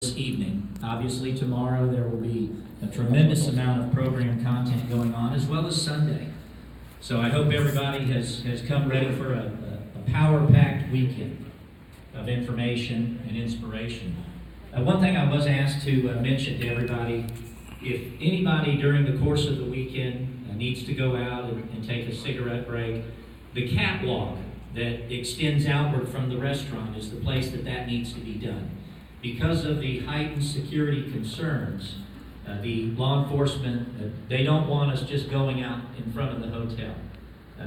this evening. Obviously, tomorrow there will be a tremendous amount of program content going on, as well as Sunday. So I hope everybody has come ready for a power-packed weekend of information and inspiration. One thing I was asked to mention to everybody, if anybody during the course of the weekend needs to go out and take a cigarette break, the catwalk that extends outward from the restaurant is the place that needs to be done. Because of the heightened security concerns, the law enforcement, they don't want us just going out in front of the hotel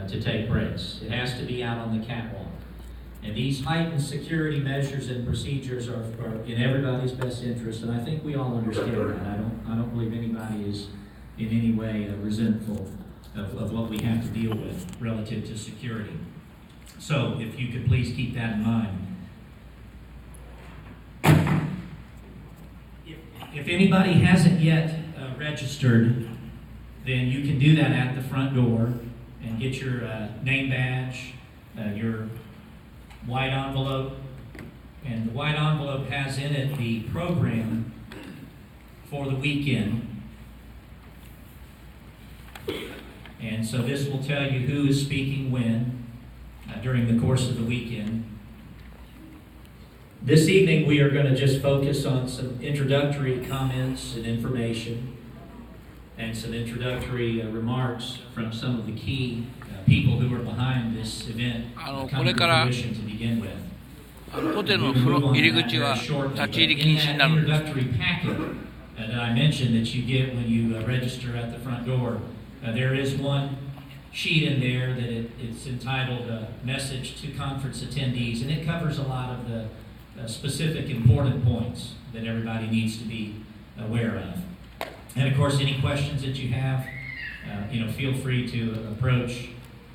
to take breaks. It has to be out on the catwalk. And these heightened security measures and procedures are in everybody's best interest, and I think we all understand that. I don't believe anybody is in any way resentful of what we have to deal with relative to security. So if you could please keep that in mind. If anybody hasn't yet registered, then you can do that at the front door and get your name badge, your white envelope, and the white envelope has in it the program for the weekend. And so this will tell you who is speaking when during the course of the weekend. This evening we are going to just focus on some introductory comments and information and some introductory remarks from some of the key people who are behind this event coming to fruition to begin with. ホテルの入り口は立ち入り禁止になるんです。 Introductory packet that I mentioned that you get when you register at the front door, there is one sheet in there that it's entitled Message to Conference Attendees, and it covers a lot of the specific important points that everybody needs to be aware of. And of course, any questions that you have, feel free to approach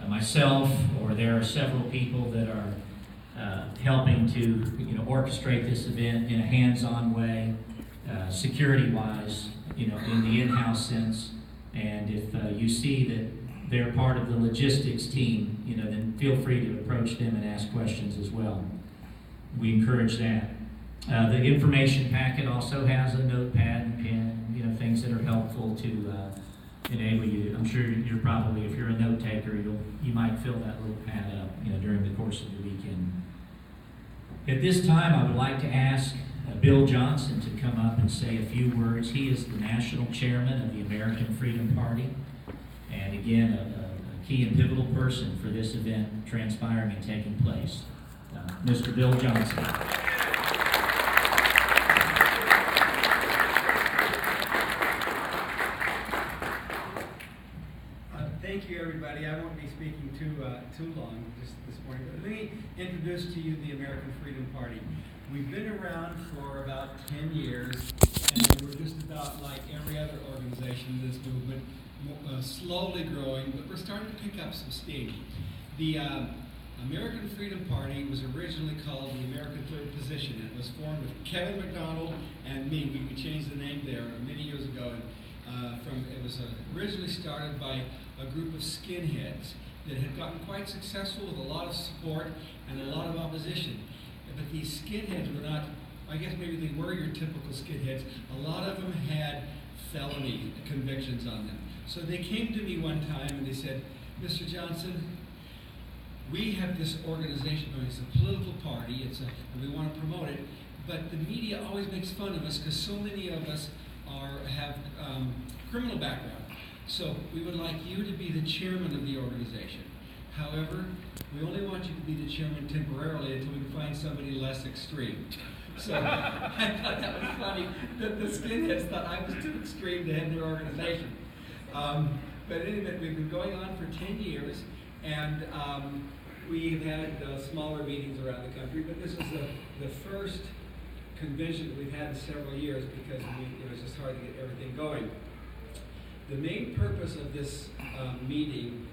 myself, or there are several people that are helping to orchestrate this event in a hands-on way, security-wise, in the in-house sense. And if you see that they're part of the logistics team, then feel free to approach them and ask questions as well. We encourage that. The information packet also has a notepad and pen, things that are helpful to enable you. I'm sure you're probably, if you're a note taker, you might fill that little pad up, during the course of the weekend. At this time, I would like to ask Bill Johnson to come up and say a few words. He is the national chairman of the American Freedom Party, and again, a key and pivotal person for this event transpiring and taking place. Mr. Bill Johnson. Thank you, everybody. I won't be speaking too long just this morning, but let me introduce to you the American Freedom Party. We've been around for about 10 years, and we're just about like every other organization in this movement, slowly growing, but we're starting to pick up some steam. The American Freedom Party was originally called the American Third Position, and it was formed with Kevin McDonald and me. We changed the name there many years ago. It was originally started by a group of skinheads that had gotten quite successful with a lot of support and a lot of opposition. But these skinheads were not, I guess maybe they were your typical skinheads. A lot of them had felony convictions on them. So they came to me one time and they said, Mr. Johnson, we have this organization, it's a political party, and we want to promote it, but the media always makes fun of us because so many of us have criminal background. So we would like you to be the chairman of the organization. However, we only want you to be the chairman temporarily until we can find somebody less extreme. So I thought that was funny that the skinheads thought I was too extreme to head their organization. But anyway, we've been going on for 10 years, and we've had smaller meetings around the country, but this is the first convention that we've had in several years because it was just hard to get everything going. The main purpose of this meeting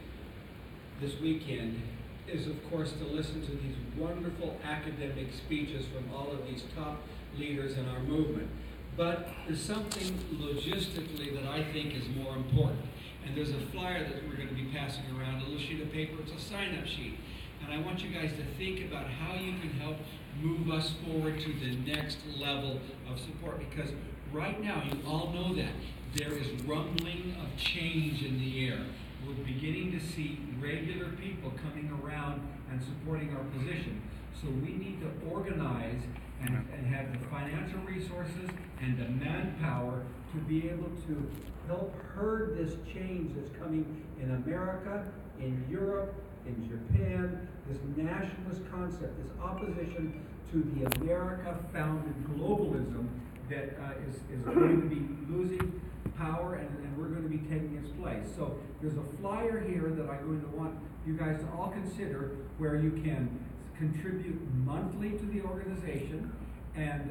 this weekend is, of course, to listen to these wonderful academic speeches from all of these top leaders in our movement. But there's something logistically that I think is more important. And there's a flyer that we're going to be passing around, a little sheet of paper. It's a sign-up sheet. And I want you guys to think about how you can help move us forward to the next level of support. Because right now, you all know that there is rumbling of change in the air. We're beginning to see regular people coming around and supporting our position. So we need to organize and have the financial resources and the manpower to be able to help herd this change that's coming in America, in Europe, in Japan, this nationalist concept, this opposition to the America-founded globalism that is going to be losing power, and we're going to be taking its place. So there's a flyer here that I'm going to want you guys to all consider, where you can contribute monthly to the organization, and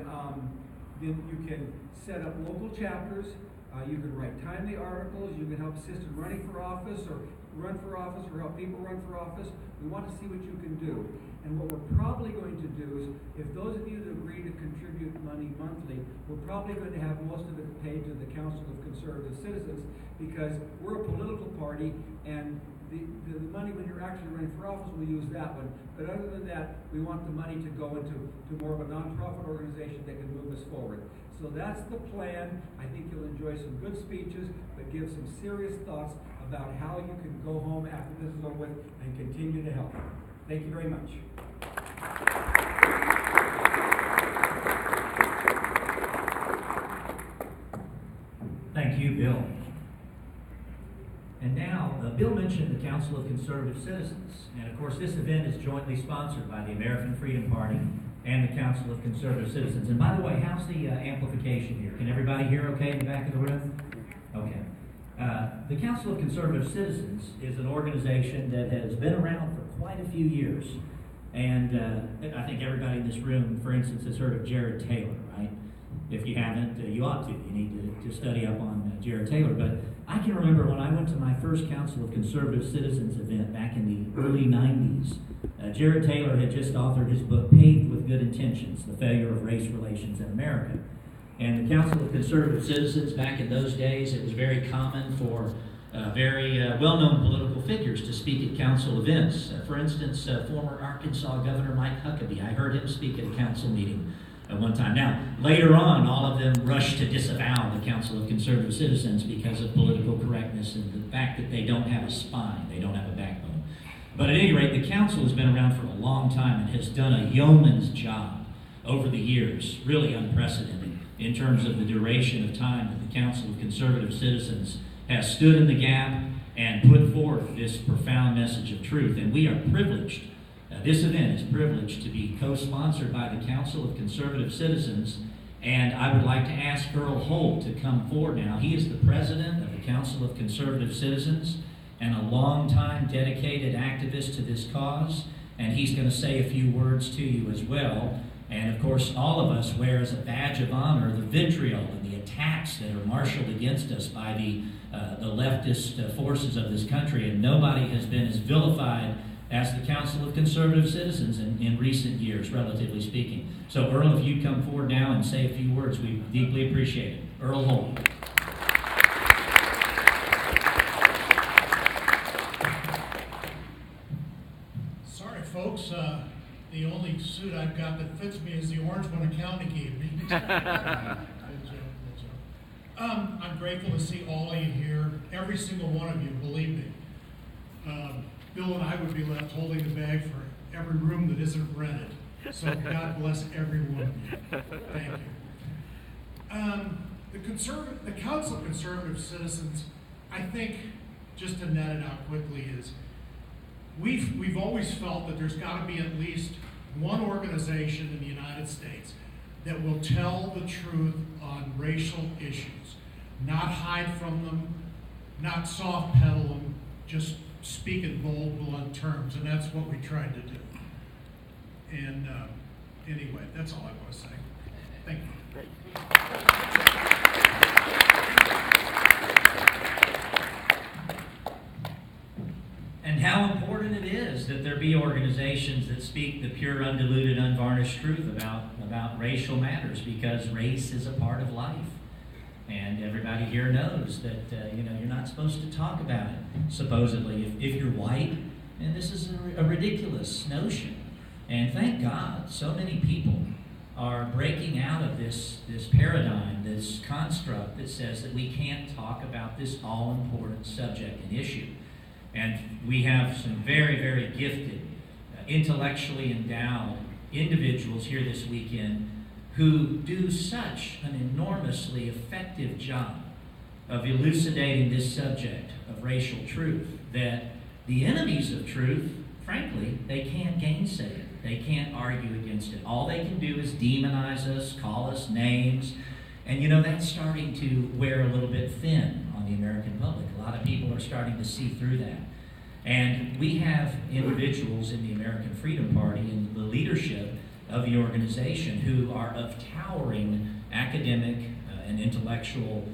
then you can set up local chapters. You can write timely articles. You can help assist in running for office, or run for office, or help people run for office. We want to see what you can do. And what we're probably going to do is, if those of you that agree to contribute money monthly, we're probably going to have most of it paid to the Council of Conservative Citizens, because we're a political party, and the money when you're actually running for office, we'll use that one. But other than that, we want the money to go into more of a nonprofit organization that can move us forward. So that's the plan. I think you'll enjoy some good speeches, but give some serious thoughts about how you can go home after this is over with and continue to help. Thank you very much. Thank you, Bill. And now, Bill mentioned the Council of Conservative Citizens. And of course, this event is jointly sponsored by the American Freedom Party and the Council of Conservative Citizens. And by the way, how's the amplification here? Can everybody hear okay in the back of the room? Okay. The Council of Conservative Citizens is an organization that has been around for quite a few years. And I think everybody in this room, for instance, has heard of Jared Taylor, right? If you haven't, you ought to. You need to study up on Jared Taylor. But I can remember when I went to my first Council of Conservative Citizens event back in the early 90s, Jared Taylor had just authored his book, Paved with Good Intentions, The Failure of Race Relations in America. And the Council of Conservative Citizens, back in those days, it was very common for very well-known political figures to speak at council events. For instance, former Arkansas Governor Mike Huckabee, I heard him speak at a council meeting at one time. Now, later on, all of them rushed to disavow the Council of Conservative Citizens because of political correctness and the fact that they don't have a spine, they don't have a backbone. But at any rate, the council has been around for a long time and has done a yeoman's job over the years, really unprecedented in terms of the duration of time that the Council of Conservative Citizens has stood in the gap and put forth this profound message of truth. And we are privileged. This event is privileged to be co-sponsored by the Council of Conservative Citizens, and I would like to ask Earl Holt to come forward now. He is the president of the Council of Conservative Citizens and a longtime dedicated activist to this cause, and he's going to say a few words to you as well. And of course, all of us wear as a badge of honor the vitriol and the attacks that are marshaled against us by the leftist forces of this country, and nobody has been as vilified as the Council of Conservative Citizens in recent years, relatively speaking. So Earl, if you'd come forward now and say a few words, we deeply appreciate it. Earl Holt. Sorry, folks. The only suit I've got that fits me is the orange one the county gave me. Good joke. I'm grateful to see all of you here, every single one of you, believe me. Bill and I would be left holding the bag for every room that isn't rented. So God bless every one of you. Thank you. The Council of Conservative Citizens, I think, just to net it out quickly, is we've always felt that there's got to be at least one organization in the United States that will tell the truth on racial issues, not hide from them, not soft pedal them, just speak in bold, blunt terms, and that's what we tried to do. And anyway, that's all I want to say. Thank you. And how important it is that there be organizations that speak the pure, undiluted, unvarnished truth about racial matters, because race is a part of life. And everybody here knows that you're not supposed to talk about it, supposedly. If you're white And this is a ridiculous notion. And thank God, so many people are breaking out of this paradigm, this construct that says that we can't talk about this all-important subject and issue. And we have some very, very gifted, intellectually endowed individuals here this weekend who do such an enormously effective job of elucidating this subject of racial truth that the enemies of truth, frankly, they can't gainsay it. They can't argue against it. All they can do is demonize us, call us names, and you know, that's starting to wear a little bit thin on the American public. A lot of people are starting to see through that. And we have individuals in the American Freedom Party and the leadership of the organization who are of towering academic and intellectual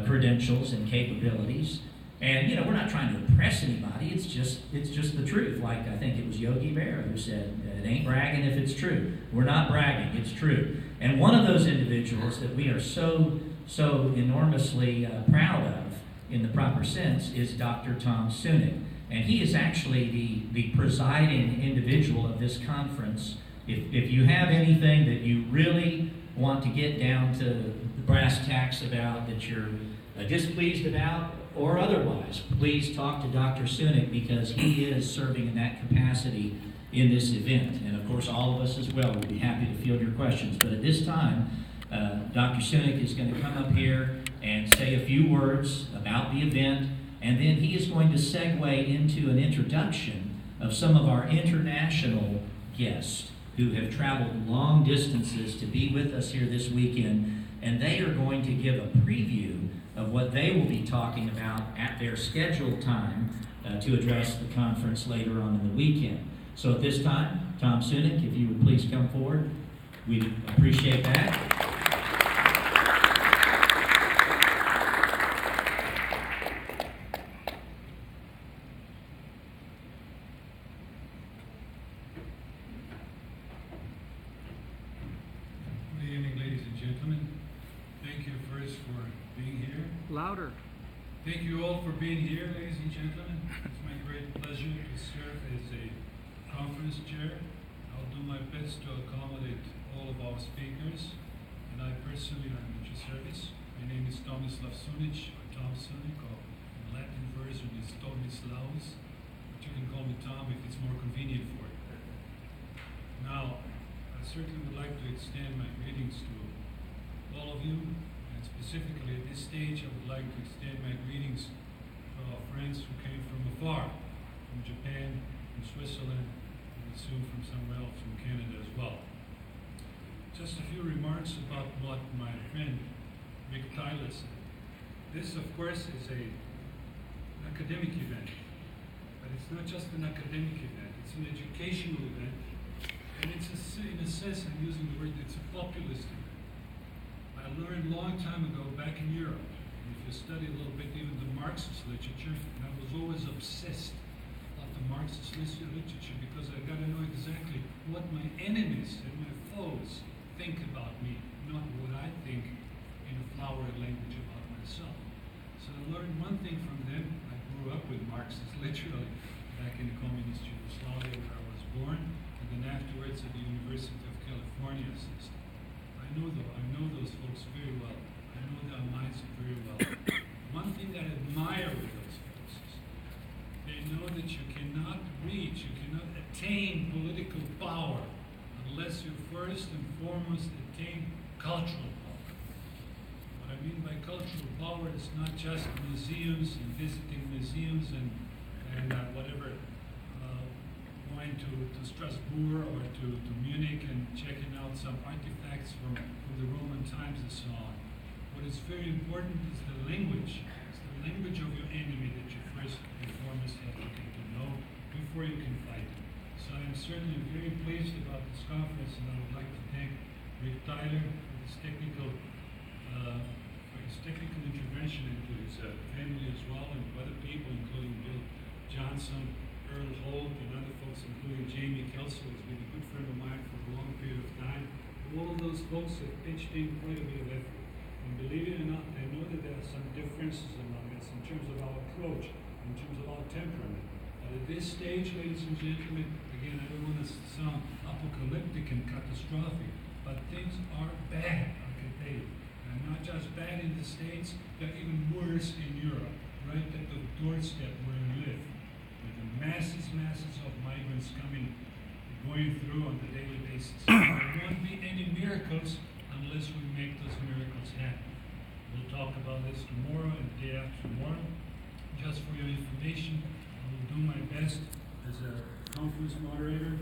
credentials and capabilities. And, you know, we're not trying to impress anybody. It's just the truth. Like, I think it was Yogi Berra who said, it ain't bragging if it's true. We're not bragging, it's true. And one of those individuals that we are so enormously proud of, in the proper sense, is Dr. Tom Sunic. And he is actually the presiding individual of this conference. If you have anything that you really want to get down to the brass tacks about, that you're displeased about, or otherwise, please talk to Dr. Sunic, because he is serving in that capacity in this event. And of course, all of us as well will be happy to field your questions. But at this time, Dr. Sunic is going to come up here and say a few words about the event, and then he is going to segue into an introduction of some of our international guests who have traveled long distances to be with us here this weekend, and they are going to give a preview of what they will be talking about at their scheduled time to address the conference later on in the weekend. So at this time, Tom Sunic, if you would please come forward, we'd appreciate that. Good evening, ladies and gentlemen. Thank you first for being here. Louder. Thank you all for being here, ladies and gentlemen. It's my great pleasure to serve as a conference chair. I'll do my best to accommodate all of our speakers, and I personally am at your service. My name is Tomislav Sunic, or Tom Sunic, or in Latin version is Tomislaus, but you can call me Tom if it's more convenient for you. Now, I certainly would like to extend my greetings to all of you, and specifically at this stage I would like to extend my greetings to our friends who came from afar, from Japan, from Switzerland, and soon from somewhere else, from Canada as well. Just a few remarks about what my friend Rick Tyler said. This, of course, is an academic event, but it's not just an academic event, it's an educational event, and it's in a sense, I'm using the word, it's a populist event. I learned a long time ago back in Europe, and if you study a little bit even the Marxist literature, and I was always obsessed about the Marxist literature because I got to know exactly what my enemies and my foes think about me, not what I think in a flowery language about myself. So I learned one thing from them. I grew up with Marxists literally back in the communist Yugoslavia where I was born, and then afterwards at the University of California system. I know those folks very well. I know their minds very well. One thing that I admire with those folks is they know that you cannot attain political power unless you first and foremost attain cultural power. What I mean by cultural power is not just museums and visiting museums and whatever, going to Strasbourg or to Munich and checking out some artifacts from the Roman times and so on. What is very important is the language. It's the language of your enemy that you first and foremost have to get to know before you can fight them. So I am certainly very pleased about this conference, and I would like to thank Rick Tyler for his technical intervention into his family as well, and other people, including Bill Johnson, Earl Holt, and other folks, including Jamie Kelso, who's been a good friend of mine for a long period of time. All of those folks have pitched in quite a bit of effort. And believe it or not, I know that there are some differences among us in terms of our approach, in terms of our temperament. But at this stage, ladies and gentlemen, again, I don't want to sound apocalyptic and catastrophic, but things are bad, I can tell you. And not just bad in the States, they're even worse in Europe, right at the doorstep where we live. With the masses of migrants going through on a daily basis. There won't be any miracles unless we make those miracles happen. We'll talk about this tomorrow and the day after tomorrow. Just for your information, I will do my best as a conference moderator.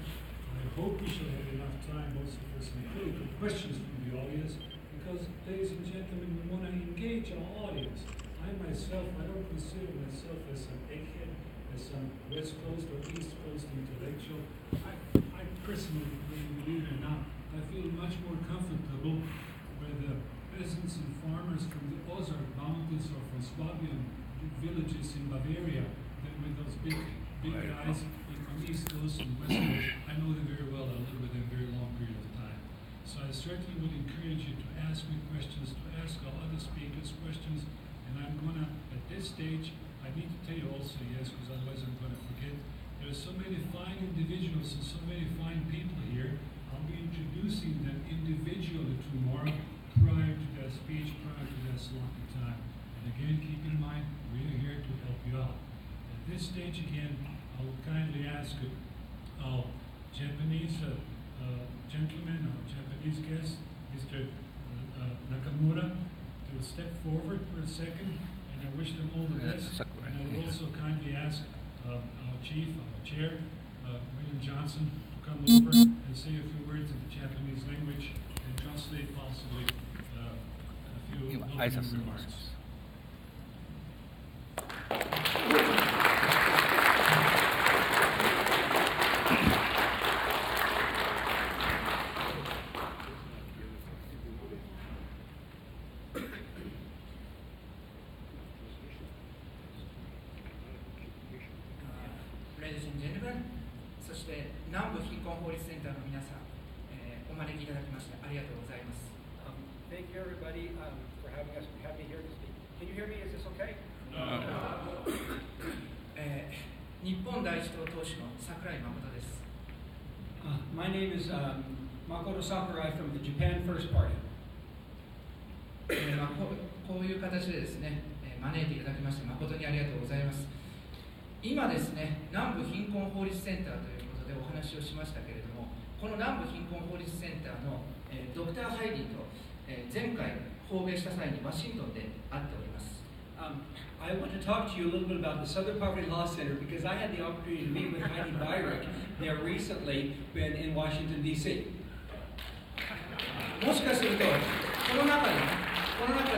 I hope we shall have enough time also for some critical questions from the audience, because, ladies and gentlemen, we want to engage our audience. I myself, I don't consider myself as an egghead, as some West Coast or East Coast intellectual. I personally, believe it or not, I feel much more comfortable with the peasants and farmers from the Ozark Mountains or from Swabian villages in Bavaria than with those big guys from East Coast and West Coast. I know them very well. I lived with them a very long period of time. So I certainly would encourage you to ask me questions, to ask our other speakers questions, and I'm going to, at this stage, I need to tell you also, yes, because otherwise I'm going to forget, there are so many fine individuals and so many fine people here. I'll be introducing them individually tomorrow prior to their speech, prior to their sloppy time. And again, keep in mind, we are here to help you out. At this stage, again, I will kindly ask our Japanese gentleman, our Japanese guest, Mr. Nakamura, to step forward for a second, and I wish them all the best. And I will also kindly ask our chief, our chair, William Johnson, to come over and say a few words in the Japanese language and translate possibly a few opening remarks. そして南部貧困法律センターの皆さん、お招きいただきましてありがとうございます。Thank you everybody for having me here to speak. Can you hear me? Is this okay? 日本第一党党首の櫻井誠です。My name is Makoto Sakurai from the Japan First Party. こういう形でですね、招いていただきまして誠にありがとうございます。今ですね、南部貧困法律センターということでお話をしましたけれども、この南部貧困法律センターの、ドクター・ハイリーと、前回訪米した際にワシントンで会っております。I want to talk to you a little bit about the Southern Poverty Law Center because I had the opportunity to meet with Heidi Byrick there recently in Washington, D.C. もしかすると、この中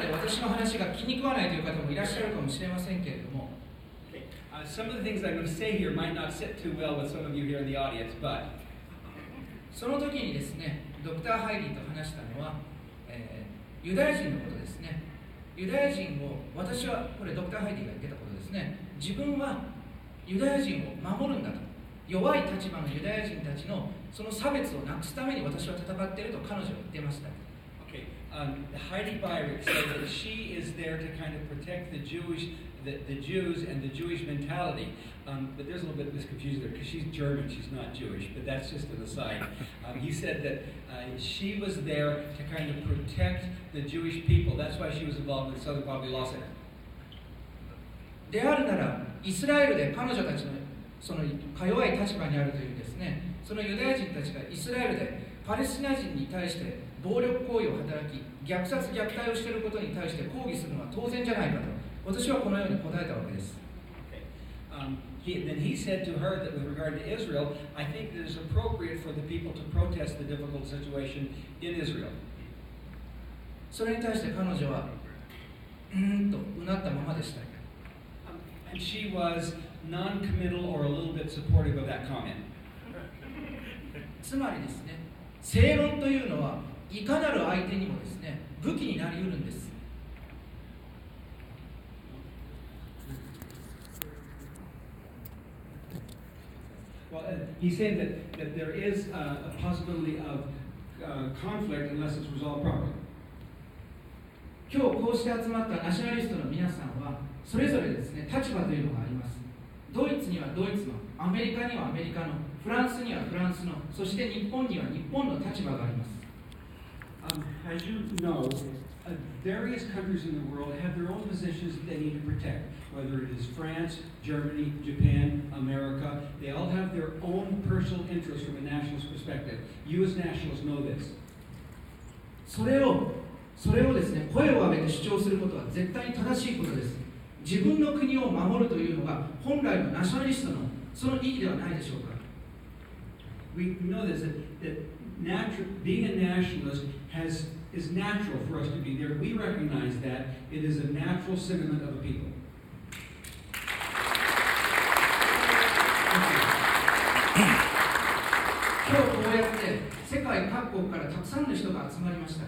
で私の話が気に食わないという方もいらっしゃるかもしれませんけれども、some of the things I'm going to say here might not sit too well with some of you here in the audience, but その時にですね、ドクター・ハイリーと話したのは、ユダヤ人のことですね。ユダヤ人を、私は、これドクター・ハイリーが言ってたことですね。自分はユダヤ人を守るんだと。弱い立場のユダヤ人たちのその差別をなくすために私は戦っていると彼女は言ってました。Okay, Heidi Byrick said that she is there to kind of protect the Jews and the Jewish mentality. But there's a little bit of this confusion there because she's German, she's not Jewish, but that's just an aside. He said that she was there to kind of protect the Jewish people. That's why she was involved with the Southern Poverty Law Center. であるなら、イスラエルで彼女たちのそのか弱い立場にあるというですね、そのユダヤ人たちがイスラエルでパレスチナ人に対して暴力行為を働き、虐殺虐待をしていることに対して抗議するのは当然じゃないかと、私はこのように答えたわけです。Then he said to her that with regard to Israel, I think that it's appropriate for the people to protest the difficult situation in Israel. それに対して彼女はとうなったままでした。And she was non-committal or a little bit supportive of that comment. つまりですね、正論というのはいかなる相手にもですね、武器になりうるんです。Well, he's saying that there is a possibility of conflict unless it's resolved properly. 今日こうして集まったナショナリストの皆さんはそれぞれですね、立場というのがあります。ドイツにはドイツの、アメリカにはアメリカの、フランスにはフランスの、そして日本には日本の立場があります。As you know, various countries in the world have their own positions that they need to protect. Whether it is France, Germany, Japan, America, they all have their own personal interests from a nationalist perspective. You as nationalists know this. それをですね、声を上げて主張することは絶対に正しいことです。自分の国を守るというのが本来のナショナリストのその意義ではないでしょうか。We know this, that being a nationalist is natural for us to be there. We recognize that it is a natural sentiment of a people. 今日こうやって世界各国からたくさんの人が集まりました。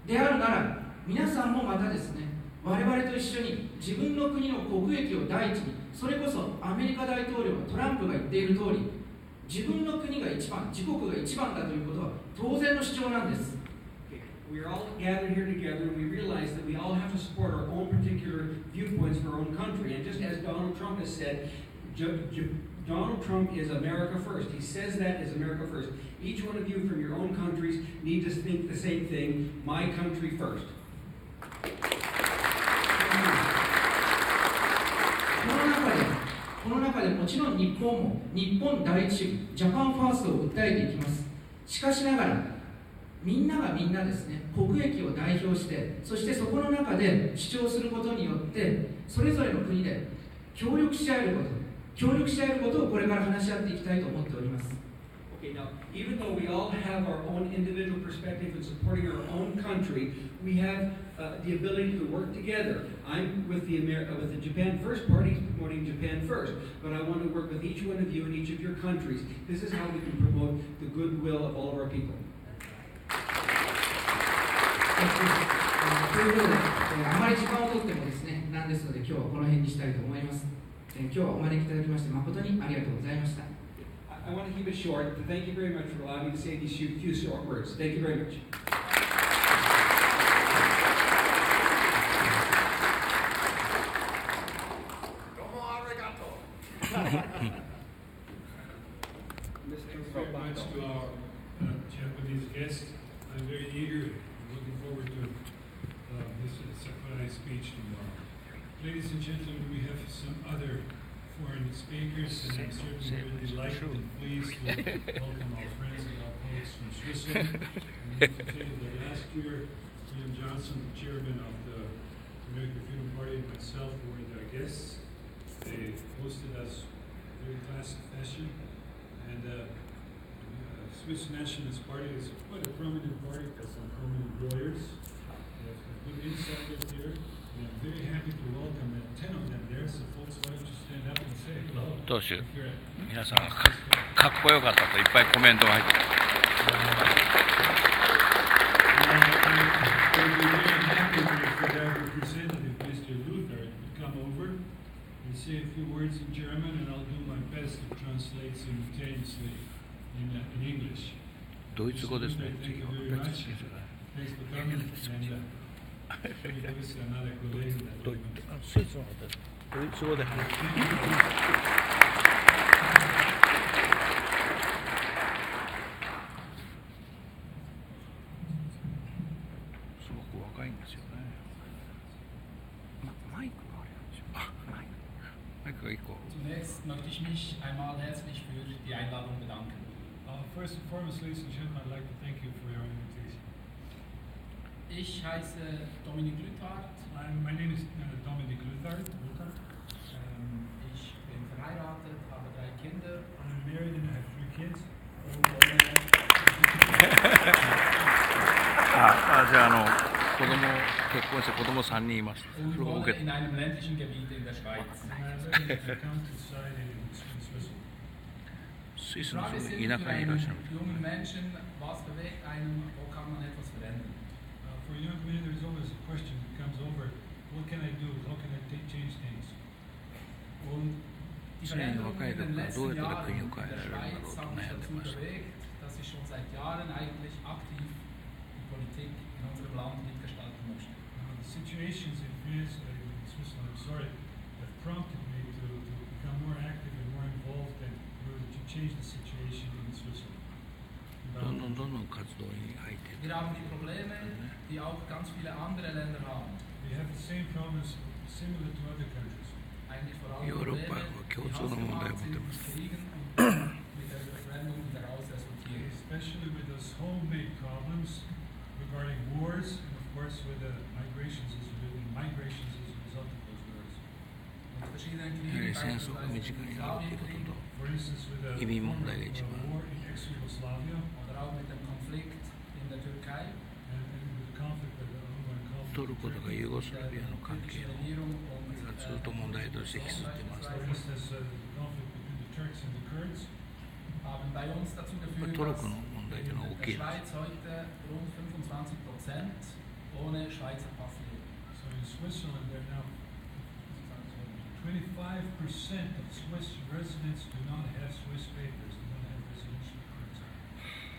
であるなら皆さんもまたですね、我々と一緒に自分の国の国益を第一に、それこそアメリカ大統領トランプが言っている通り、自分の国が一番、自国が一番だということは当然の主張なんです。We're all gathered here together and we realize that we all have to support our own particular viewpoints for our own country. And just as Donald Trump has said, Donald Trump is America first. He says that is America first. Each one of you from your own countries need to think the same thing, my country first. この中でもちろん日本も日本第一主義、ジャパンファーストを訴えていきます。しかしながら、みんながみんなですね、国益を代表して、そしてそこの中で主張することによって、それぞれの国で協力し合えることをこれから話し合っていきたいと思っております。Okay, now, even though we all have our own individual perspective in supporting our own country, we have the ability to work together. I'm with the Japan First Party, promoting Japan first, but I want to work with each one of you in each of your countries. This is how we can promote the goodwill of all of our people. ということで、あまり時間をとってもですね、なんですので今日はこの辺にしたいと思います。今日はお招きいただきまして誠にありがとうございました。I want to keep it short. Thank you very much for allowing me to say these few short words. Thank you very much. どうもありがとう。Very much to our Japanese guests. I'm very eager and looking forward to this Sakurai speech tomorrow. Ladies and gentlemen, we have some other foreign speakers, and I'm certainly very delighted and pleased to welcome our friends and our colleagues from Switzerland. And I want to tell you that last year, William Johnson, the chairman of the American Freedom Party, and myself were their guests. They hosted us in a very classic fashion, and Swiss Nationalist Party is quite a prominent party for some prominent lawyers. They have good insiders here. And I'm very happy to welcome 10 of them there. So folks, why don't you stand up and say hello? 当主、皆さんかっこよかったといっぱいコメントが入って Say a few words in German, and I'll do my best to translate simultaneously in English. ドイツ語ですね。 Thank you very much. Thanks for coming. And give us another colleague. スイスのドイツ語で話す。すごく若いんですよね。マイクがあれなんですよ。マイクが1個。 Zunächst möchte ich mich einmal herzlich für die Einladung bedanken. First and foremost, ladies and gentlemen, I'd like to thank you for your invitation. Ich heiße Dominik Lüthard. My name is Dominic Lüthard. Ich bin verheiratet, habe 3 Kinder. I'm married and I have 3 kids. じゃあ子供結婚して子供3人います。 Und wohne in einem ländlichen Gebiet in der Schweiz. スイス Die の Frage ist 田 für 舎にいらっ einen しゃる。 jungen Menschen, was bewegt einen, wo kann man etwas verändern? For young men, there's always a question that comes over: what can I do? How can I change things? Und die Veränderungen in den letzten Jahren in der Schweiz haben mich dazu bewegt, dass ich schon seit Jahren eigentlich aktiv die Politik in unserem Land mitgestalten möchte. The situations in France, in Switzerland, I'm sorry, have prompted me to become more active and more involved in order to change the situation in Switzerland. どんどん活動に入っていく。 Wir haben die Probleme, die auch ganz viele andere Länder haben. We have the same problems similar to other countries. Eigentlich vor allem ヨーロッパは Probleme, 共通の問題を持っています。 die Kriegen und mit der Verbrennung daraus resultieren. Especially with those homemade problems regarding wars and of course with the migrations as a result of those wars. Und verschiedene やはり Kriege, 戦争が身近になるということと、 For instance, with the 移民問題が一番 war in ex-Yugoslavia oder auch mit dem Konflikt in der Türkei, and with the conflict, the ongoing conflict. トルコとかユーゴスラビアの関係 türkischen を Regierung und ずっと問題として引きずっています。 For instance, the conflict between the Turks and the Kurds. haben bei uns dazu こ geführt, れトルコ dass の問題というのは大きい in で der す。 Schweiz heute rund 25% ohne Schweizer Pass leben. So in Switzerland, there are now 25% of Swiss residents do not have Swiss papers, do not have residential cards.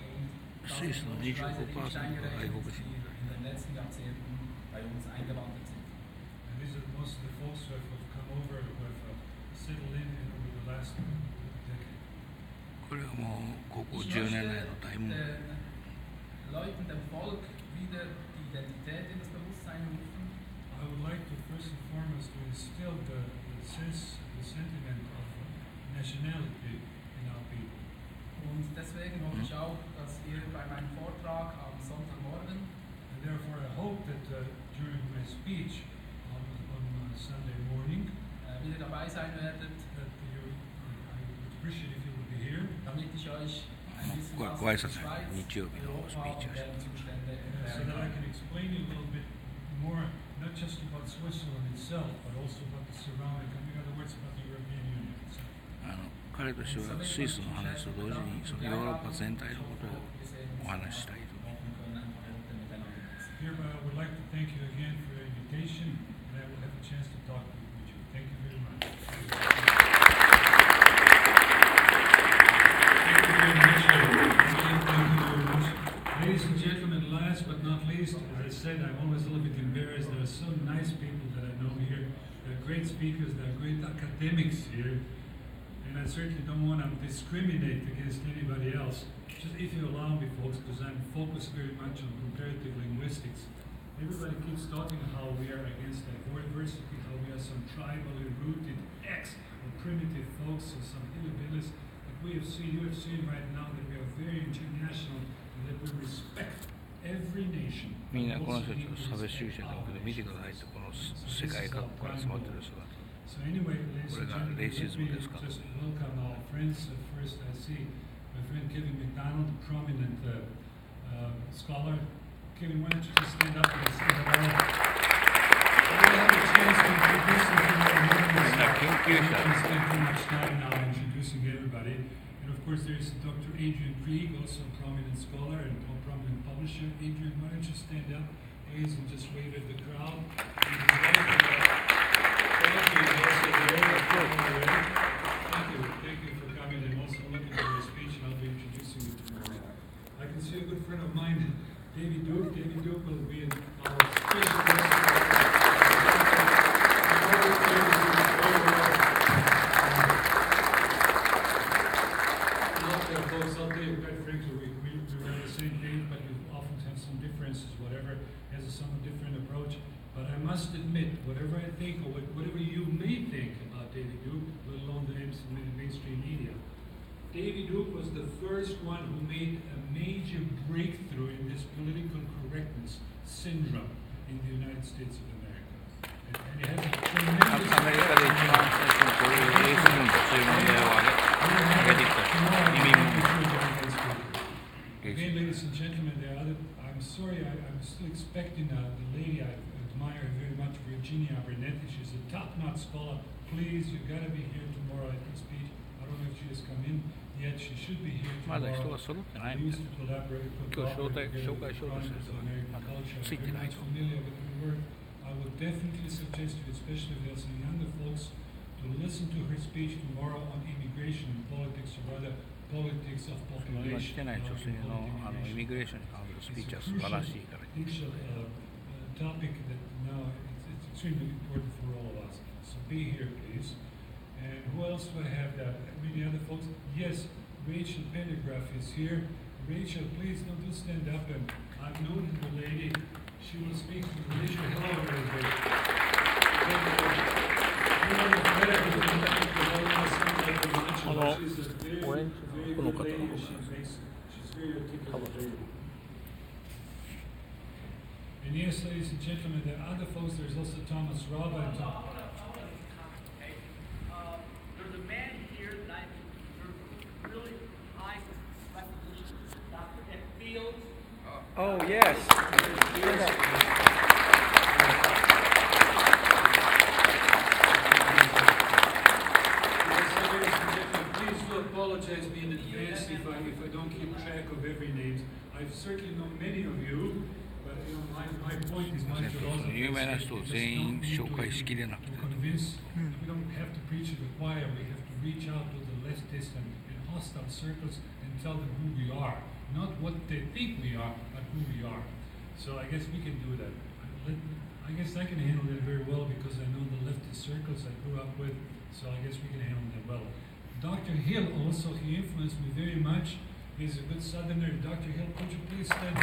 Und das スイス sind の logischerweise die 25% が外国 die 人。 in den letzten Jahrzehnten bei uns eingewandert sind. And these are most of the folks who have come over, who have settled in over the last decade. これはもうここ Ich 10 möchte 年来の大問題。 den Leuten, dem Volk wieder die Identität in das Bewusstsein rufen. I would like to first and foremost to instill the sentiment of nationality in our people. Und deswegen hoffe ich auch, dass ihr bei meinem Vortrag am Sonntagmorgen And therefore, I hope that during my speech on Sunday morning, wieder dabei sein werdet, that I would appreciate if you would be here, damit ich euch ein bisschen ご was ご挨 zur 拶 Schweiz, 日曜日のスピ Europa ーチを und し deren Zustände so erklären that I kann. can explain you a little bit more, not just about Switzerland itself, but also about the surrounding, in other words, about the European Union itself. 彼としてはスイスの話と同時にそのヨーロッパ全体のことをお話ししたいと。 Hereby, I would like to thank you again for your invitation, and I will have a chance to talk with you. Thank you very much. Ladies and gentlemen, last but not least, as I said, I'm always a little bit embarrassed. There are some nice people that I know here. There are great speakers, there are great academics here. And I certainly don't want to discriminate against anybody else. Just if you allow me, folks, because I'm focused very much on comparative linguistics. Everybody keeps talking how we are against diversity, how we are some tribally rooted or primitive folks or some hillbillies. But you have seen right now that we are very international and that we respect every nation. みんなこの人たちを差別主義者じゃなくて見てくださいと、この世界各国から集まっている姿。 So anyway, ladies and gentlemen, let me just welcome our friends. First, I see my friend Kevin McDonald, a prominent scholar. Kevin, why don't you just stand up and say hello? We have a chance to introduce you to our members. We don't spend too much time now introducing everybody. And of course, there is Dr. Adrian Krieg, also a prominent scholar and a prominent publisher. Adrian, why don't you stand up, please, and just wave at the crowd. Thank you for coming and also looking for your speech, and I'll be introducing you tomorrow. I can see a good friend of mine, David Duke. David Duke will be our special guest. Folks, I'll tell you quite frankly, we're on the same page, but we often have some differences, whatever, has a somewhat different approach. But I must admit, whatever I think or whatever you may think about David Duke, let alone the mainstream media, David Duke was the first one who made a major breakthrough in this political correctness syndrome in the United States of America. And it has a tremendous アメリカで一番最初にこういうレイス問題、そういう問題を上げてきた移民問題。 Again, ladies and gentlemen, I'm sorry, I'm still expecting the lady I admire very much, Virginia Abernethy. She's a top-notch scholar. Please, you've got to be here tomorrow at the speech. I don't know if she has come in yet. She should be here まだ人 tomorrow. が揃ってないみたいな。今日紹介しようとしてる人がまだついてないと。 I would definitely suggest you, especially if there's some younger folks, to listen to her speech tomorrow on immigration and politics, or rather politics of 今来 population. てない女性のイミグレーションに関するスピーチは素晴らしいから。 Crucial topic that now it's extremely important for all of us. So be here, please. And who else do I have that? Many other folks? Yes, Rachel Pendergraff is here. Rachel, please don't do stand up. And I've known the lady. She will speak to the Rachel. Hello, everybody. She's a very, very good lady. She's very articulate. And yes, ladies and gentlemen, there are other folks. There's also Thomas Raba and Tom. There's a man here that I think deserves really high recognition, Dr. Ed Fields. Oh, yes. Please do apologize me in advance if I don't keep track of every name. I certainly know many of you, but you know, my point is my philosophy. 有名な人を全員紹介しきれなくて。 Convince we don't have to preach to the choir. We have to reach out to the leftists and in hostile circles and tell them who we are, not what they think we are, but who we are. So I guess we can do that. I guess I can handle that very well because I know the leftist circles I grew up with. So I guess we can handle that well. Dr. Hill also, he influenced me very much. He's a good Southerner. Dr. Hill, could you please stand up? I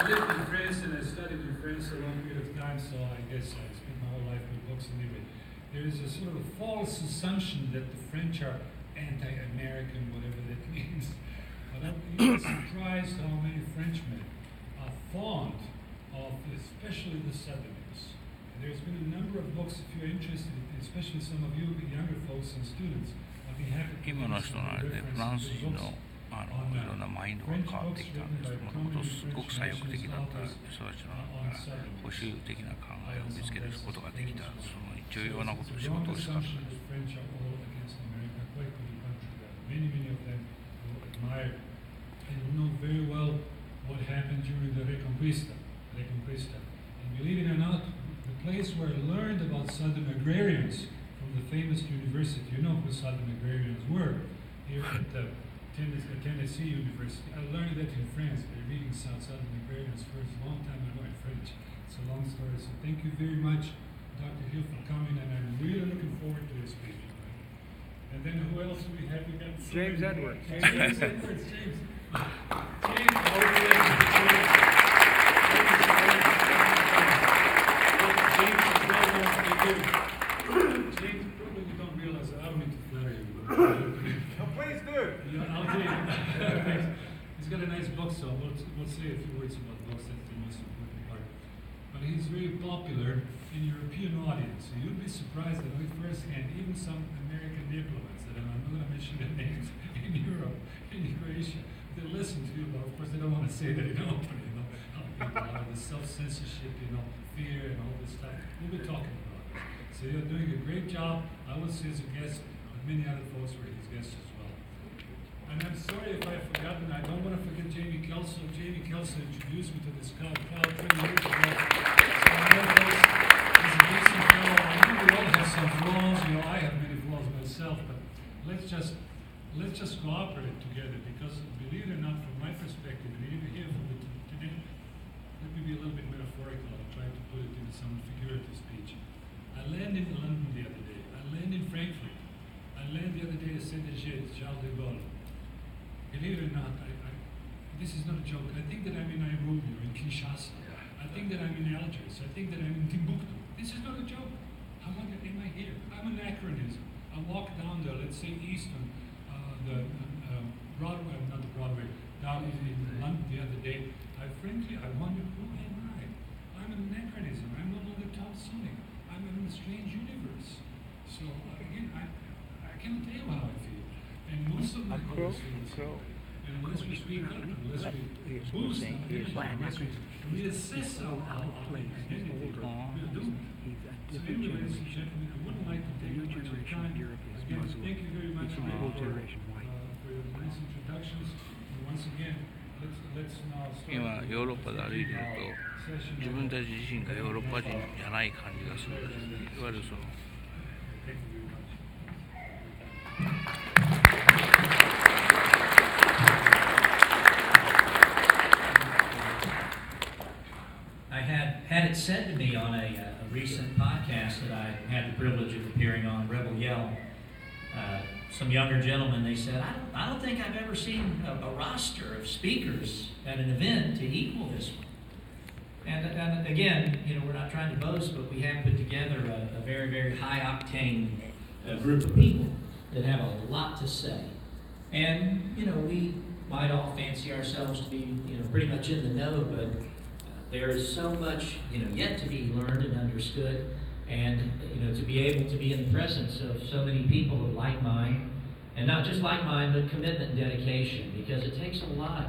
lived in France and I studied in France a long period of time, so I guess I spent my whole life with books and everything. There is a sort of false assumption that the French are anti-American, whatever that means. But I'm surprised how many Frenchmen are fond of especially the Southerners. And there's been a number of books, if you're interested, especially some of you younger folks and students, I'd be happy to 今の人のあれでフランス人のいろんなマインドが変わってきたんです。もともとすごく左翼的だった人たちの保守的な考えを見つけることができた、その重要なこと仕事をしたんです。 Many of them admire and know very well what happened during the Reconquista. And believe it or not, the place where I learned about Southern agrarians from the famous university, you know who Southern agrarians were, here at the Tennessee University. I learned that in France. They're reading Southern agrarians first a long time ago in French. It's a long story. So thank you very much, Dr. Hill, for coming, and I'm really looking forward to your speech. And then who else do we have? We got James Edwards. James Edwards. James. James, probably you don't realize I don't mean to flatter you. Please do. Yeah, I'll tell you. He's got a nice book, so we'll say a few words about books. That's the most important part. But he's very popular in European audience. So you'd be surprised that firsthand, even some American diplomats, that I'm not going to mention their names, in Europe, in Croatia, they listen to you, but of course they don't want to say that in open, you know, the self-censorship, you know, fear and all this stuff. We'll be talking about it. So you're doing a great job. I was his guest, but many other folks were his guests as well. And I'm sorry if I've forgotten, I don't want to forget Jamie Kelso. Jamie Kelso introduced me to this crowd 20 years ago. So I know folks, he's a decent fellow. I know we all have some flaws, you know, I have many flaws myself, but let's just cooperate together, because believe it or not, from my perspective, and even here from the today, let me be a little bit metaphorical. I'll try to put it in some figurative speech. I landed in London the other day. I landed in Frankfurt. I landed the other day at Saint-Germain, Charles de Gaulle. Believe it or not, this is not a joke. I think that I'm in Nairobi or in Kinshasa. I think that I'm in Algiers. I think that I'm in Timbuktu. This is not a joke. How long am I here? I'm an anachronism. I walked down there, let's say Eastern, the Broadway, not the Broadway, down in London the other day. I wondered, who am I? I'm an anachronism. I'm no longer Thompsonic. I'm in a strange universe. So again, I cannot tell you how I feel. And most of my colleagues feel the same. And unless we speak up, unless we boost our energy, unless we reassess our identity, we're doomed. So anyway, ladies and gentlemen, I wouldn't like to take much of your time. Again, thank you very much for your nice introductions. And once again, let's now start. 今ヨーロッパで歩いてると自分たち自身がヨーロッパ人じゃない感じがするんですね。いわゆるその Thank said to me on a recent podcast that I had the privilege of appearing on, Rebel Yell, some younger gentlemen, they said, I don't think I've ever seen a roster of speakers at an event to equal this one. And again, we're not trying to boast, but we have put together a very, very high-octane group of people that have a lot to say. And, we might all fancy ourselves to be, pretty much in the know, but there is so much, yet to be learned and understood. And, to be able to be in the presence of so many people of like mind, and not just like mind, but commitment and dedication, because it takes a lot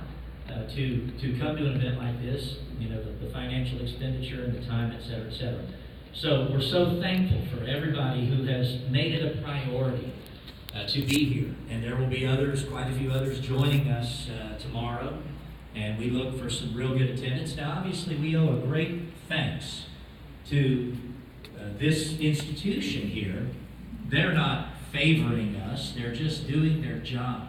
to come to an event like this, the financial expenditure and the time, et cetera, et cetera. So we're so thankful for everybody who has made it a priority to be here. And there will be others, quite a few others, joining us tomorrow. And we look for some real good attendance. Now, obviously, we owe a great thanks to this institution here. They're not favoring us. They're just doing their job.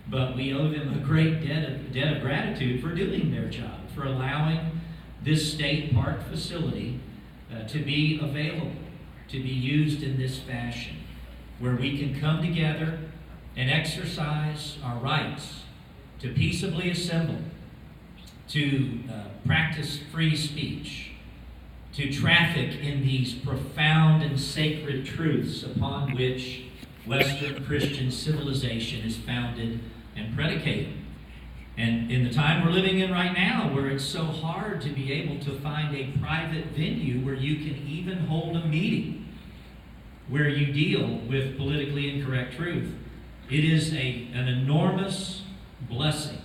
But we owe them a great debt of gratitude for doing their job, for allowing this state park facility to be available, to be used in this fashion, where we can come together and exercise our rights to peaceably assemble, to practice free speech, to traffic in these profound and sacred truths upon which Western Christian civilization is founded and predicated. And in the time we're living in right now, where it's so hard to be able to find a private venue where you can even hold a meeting where you deal with politically incorrect truth, it is an enormous blessing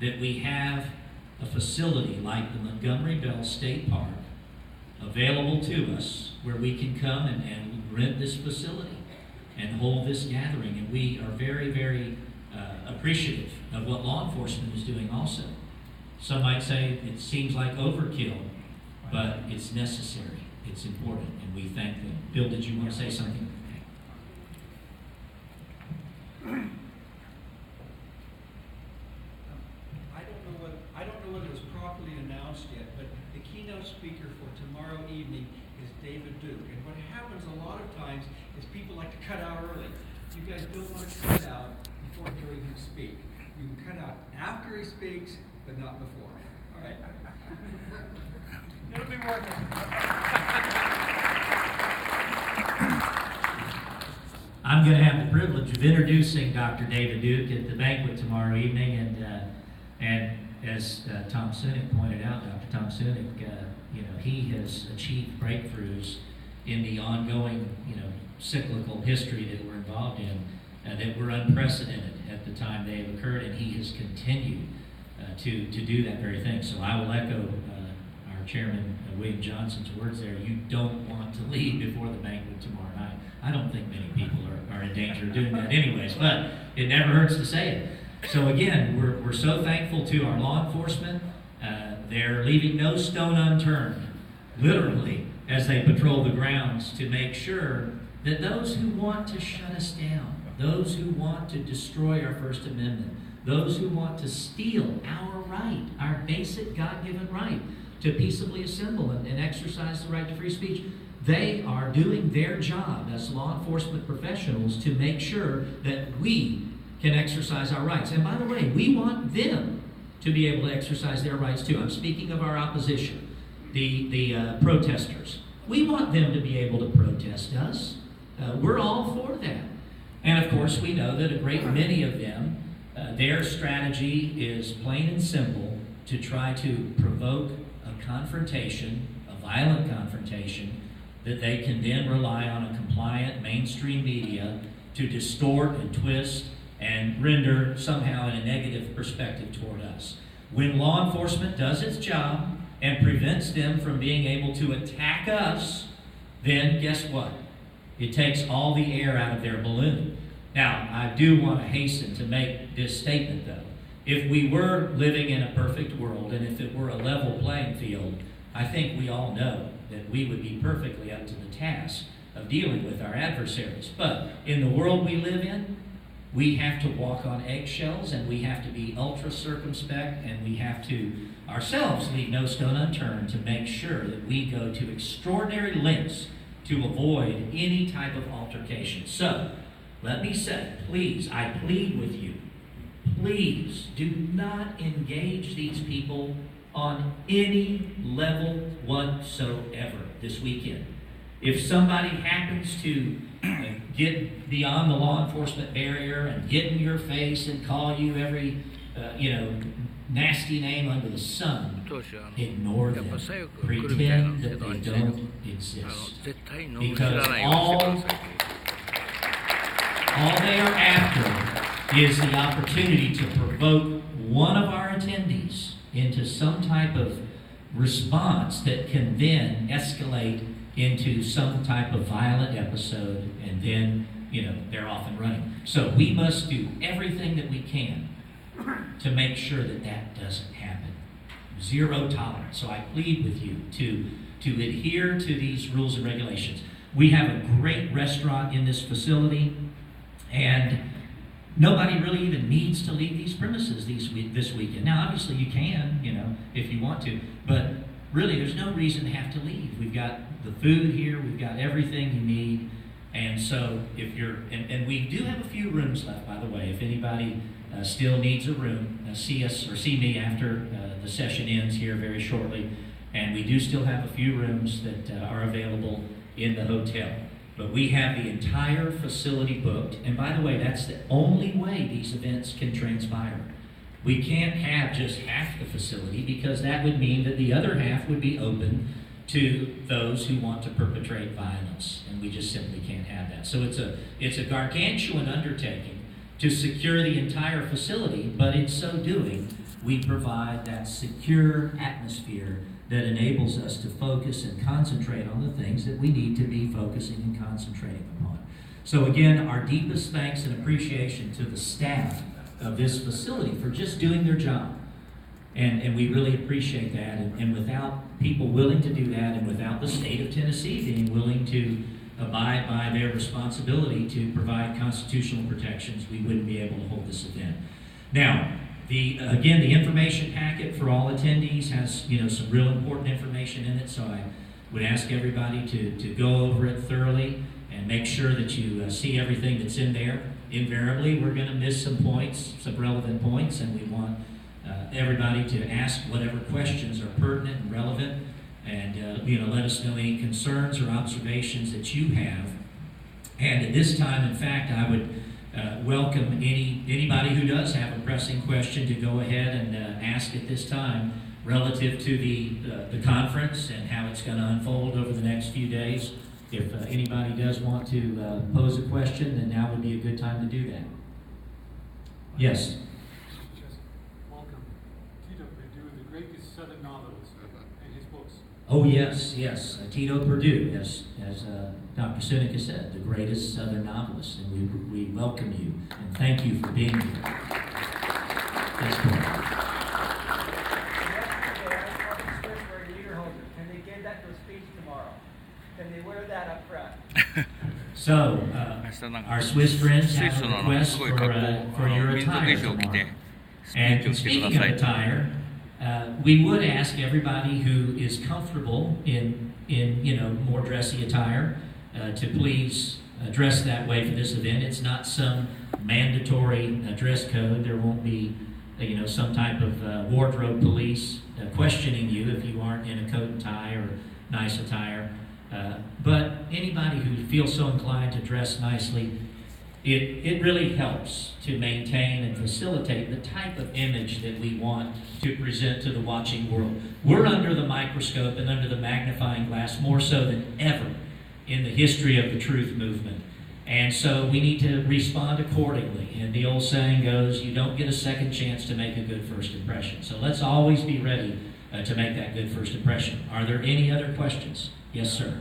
that we have a facility like the Montgomery Bell State Park available to us, where we can come and rent this facility and hold this gathering. And we are very, very appreciative of what law enforcement is doing also. Some might say it seems like overkill, but it's necessary. It's important, and we thank them. Bill, did you want to say something? I don't know whether it was properly announced yet, but the keynote speaker for tomorrow evening is David Duke. And what happens a lot of times is people like to cut out early. You guys don't want to cut out before hearing him speak. You can cut out after he speaks, but not before. All right? It'll be worth it. I'm going to have the privilege of introducing Dr. David Duke at the banquet tomorrow evening, and as Tom Sunick pointed out, Dr. Tom Sunick, he has achieved breakthroughs in the ongoing, cyclical history that we're involved in that were unprecedented at the time they have occurred, and he has continued to do that very thing. So I will echo our chairman, William Johnson's words there. You don't want to leave before the banquet tomorrow night. I don't think many people are in danger of doing that anyways, but it never hurts to say it. So again, we're so thankful to our law enforcement. They're leaving no stone unturned, literally, as they patrol the grounds to make sure that those who want to shut us down, those who want to destroy our First Amendment, those who want to steal our right, our basic God-given right to peaceably assemble and exercise the right to free speech, they are doing their job as law enforcement professionals to make sure that we can exercise our rights. And by the way, we want them to be able to exercise their rights too. I'm speaking of our opposition, the protesters. We want them to be able to protest us. We're all for that. And of course, we know that a great many of them, their strategy is plain and simple to try to provoke a confrontation, a violent confrontation, that they can then rely on a compliant mainstream media to distort and twist and render somehow in a negative perspective toward us. When law enforcement does its job and prevents them from being able to attack us, then guess what? It takes all the air out of their balloon. Now, I do want to hasten to make this statement, though. If we were living in a perfect world, and if it were a level playing field, I think we all know that we would be perfectly up to the task of dealing with our adversaries. But in the world we live in, we have to walk on eggshells, and we have to be ultra circumspect, and we have to ourselves leave no stone unturned to make sure that we go to extraordinary lengths to avoid any type of altercation. So, let me say, please, I plead with you, please do not engage these people on any level whatsoever this weekend. If somebody happens to get beyond the law enforcement barrier and get in your face and call you every, nasty name under the sun, ignore them. Pretend that they don't exist. Because all they are after is the opportunity to provoke one of our attendees into some type of response that can then escalate into some type of violent episode, and then, they're off and running. So we must do everything that we can to make sure that that doesn't happen. Zero tolerance. So I plead with you to adhere to these rules and regulations. We have a great restaurant in this facility, and nobody really even needs to leave these premises this weekend. Now, obviously you can, if you want to, but really there's no reason to have to leave. We've got the food here, we've got everything you need, and so if you're, and we do have a few rooms left, by the way. If anybody still needs a room, see us or see me after the session ends here very shortly, and we do still have a few rooms that are available in the hotel. But we have the entire facility booked, and by the way, that's the only way these events can transpire. We can't have just half the facility, because that would mean that the other half would be open to those who want to perpetrate violence, and we just simply can't have that. So it's a gargantuan undertaking to secure the entire facility, but in so doing, we provide that secure atmosphere that enables us to focus and concentrate on the things that we need to be focusing and concentrating upon. So again, our deepest thanks and appreciation to the staff of this facility for just doing their job. And we really appreciate that. And without people willing to do that, and without the state of Tennessee being willing to abide by their responsibility to provide constitutional protections, we wouldn't be able to hold this event. Now, the information packet for all attendees has some real important information in it, so I would ask everybody to go over it thoroughly and make sure that you see everything that's in there. Invariably, we're going to miss some points, some relevant points, and we want everybody to ask whatever questions are pertinent and relevant, and let us know any concerns or observations that you have. And at this time, in fact, I would welcome anybody who does have a pressing question to go ahead and ask at this time relative to the conference and how it's going to unfold over the next few days. If anybody does want to pose a question, then now would be a good time to do that. Yes. Welcome. Tito Perdue, the greatest Southern novelist, and his books. Oh yes. Tito Perdue, as Dr. Seneca said, the greatest Southern novelist, and we welcome you and thank you for being here. Yes, Can they give that to a speech tomorrow? Can they wear that up front? So, our Swiss friends have a request for your attire tomorrow. And speaking of attire, we would ask everybody who is comfortable in more dressy attire to please dress that way for this event. It's not some mandatory dress code. There won't be some type of wardrobe police questioning you if you aren't in a coat and tie or nice attire. But anybody who feels so inclined to dress nicely, it really helps to maintain and facilitate the type of image that we want to present to the watching world. We're under the microscope and under the magnifying glass more so than ever in the history of the truth movement. And so we need to respond accordingly. And the old saying goes, you don't get a second chance to make a good first impression. So let's always be ready to make that good first impression. Are there any other questions? Yes, sir.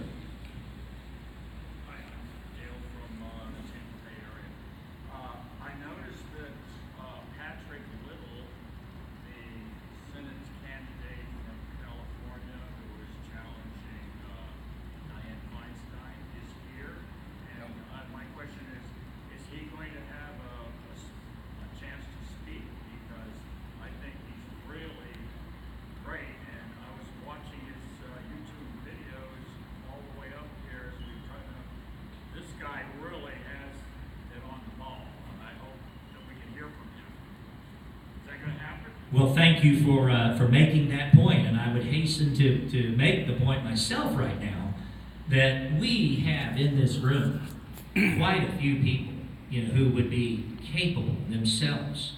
Well, thank you for making that point, and I would hasten to make the point myself right now that we have in this room quite a few people, who would be capable themselves